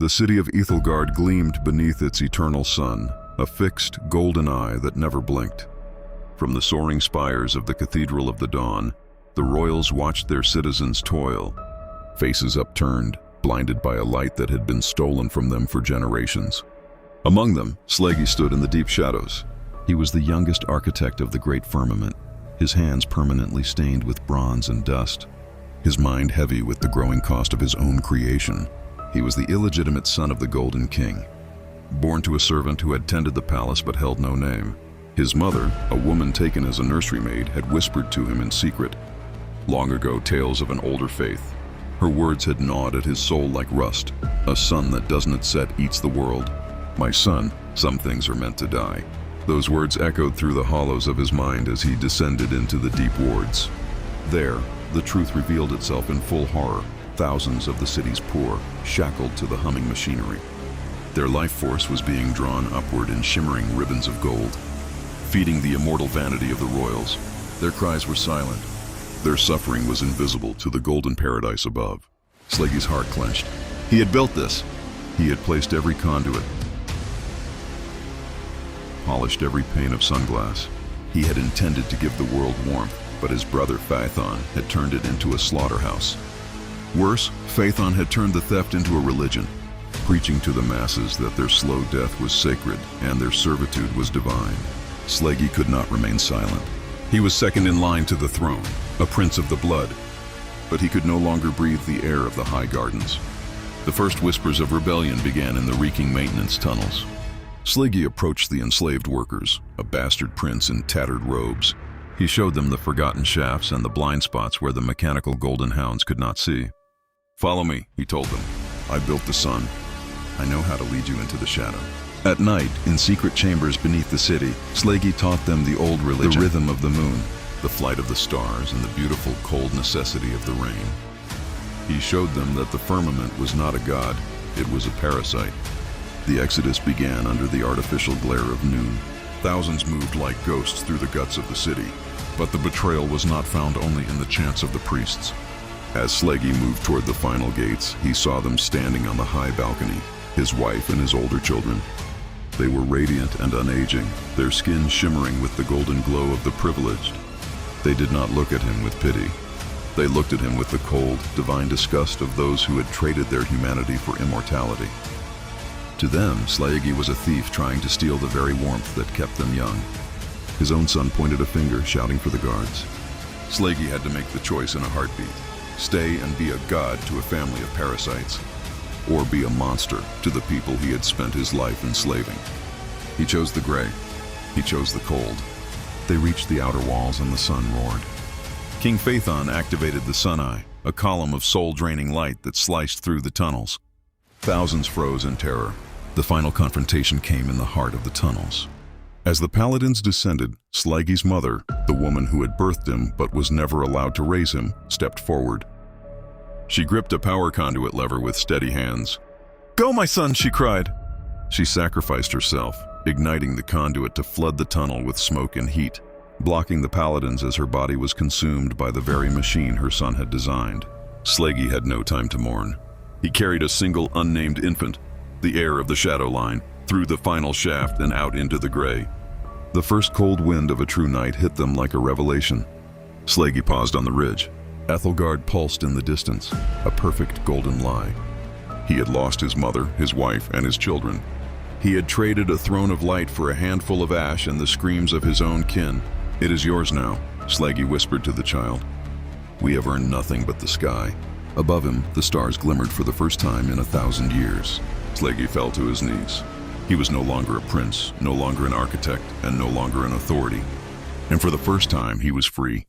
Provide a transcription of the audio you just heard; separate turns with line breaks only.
The city of Ethelgard gleamed beneath its eternal sun, a fixed, golden eye that never blinked. From the soaring spires of the Cathedral of the Dawn, the royals watched their citizens toil, faces upturned, blinded by a light that had been stolen from them for generations. Among them, Slagi stood in the deep shadows. He was the youngest architect of the great firmament, his hands permanently stained with bronze and dust, his mind heavy with the growing cost of his own creation. He was the illegitimate son of the Golden King, born to a servant who had tended the palace but held no name. His mother, a woman taken as a nursery maid, had whispered to him in secret, long ago, tales of an older faith. Her words had gnawed at his soul like rust. A sun that doesn't set eats the world. My son, some things are meant to die. Those words echoed through the hollows of his mind as he descended into the deep wards. There, the truth revealed itself in full horror. Thousands of the city's poor, shackled to the humming machinery. Their life force was being drawn upward in shimmering ribbons of gold, feeding the immortal vanity of the royals. Their cries were silent. Their suffering was invisible to the golden paradise above. Slagi's heart clenched. He had built this. He had placed every conduit, polished every pane of sunglass. He had intended to give the world warmth, but his brother Phaethon had turned it into a slaughterhouse. Worse, Phaethon had turned the theft into a religion, preaching to the masses that their slow death was sacred and their servitude was divine. Slagi could not remain silent. He was second in line to the throne, a prince of the blood, but he could no longer breathe the air of the high gardens. The first whispers of rebellion began in the reeking maintenance tunnels. Slagi approached the enslaved workers, a bastard prince in tattered robes. He showed them the forgotten shafts and the blind spots where the mechanical golden hounds could not see. "Follow me," he told them. "I built the sun. I know how to lead you into the shadow." At night, in secret chambers beneath the city, Slagi taught them the old religion, the rhythm of the moon, the flight of the stars, and the beautiful cold necessity of the rain. He showed them that the firmament was not a god, it was a parasite. The exodus began under the artificial glare of noon. Thousands moved like ghosts through the guts of the city, but the betrayal was not found only in the chants of the priests. As Slagi moved toward the final gates, he saw them standing on the high balcony, his wife and his older children. They were radiant and unaging, their skin shimmering with the golden glow of the privileged. They did not look at him with pity. They looked at him with the cold, divine disgust of those who had traded their humanity for immortality. To them, Slagi was a thief trying to steal the very warmth that kept them young. His own son pointed a finger, shouting for the guards. Slagi had to make the choice in a heartbeat. Stay and be a god to a family of parasites, or be a monster to the people he had spent his life enslaving. He chose the gray. He chose the cold. They reached the outer walls and the sun roared. King Phaethon activated the Sun Eye, a column of soul-draining light that sliced through the tunnels. Thousands froze in terror. The final confrontation came in the heart of the tunnels. As the paladins descended, Slagi's mother, the woman who had birthed him but was never allowed to raise him, stepped forward. She gripped a power conduit lever with steady hands. "Go, my son!" she cried. She sacrificed herself, igniting the conduit to flood the tunnel with smoke and heat, blocking the paladins as her body was consumed by the very machine her son had designed. Slagi had no time to mourn. He carried a single unnamed infant, the heir of the Shadow Line, through the final shaft and out into the gray. The first cold wind of a true night hit them like a revelation. Slagi paused on the ridge. Ethelgard pulsed in the distance, a perfect golden lie. He had lost his mother, his wife, and his children. He had traded a throne of light for a handful of ash and the screams of his own kin. "It is yours now," Slagi whispered to the child. "We have earned nothing but the sky." Above him, the stars glimmered for the first time in 1,000 years. Slagi fell to his knees. He was no longer a prince, no longer an architect, and no longer an authority. And for the first time, he was free.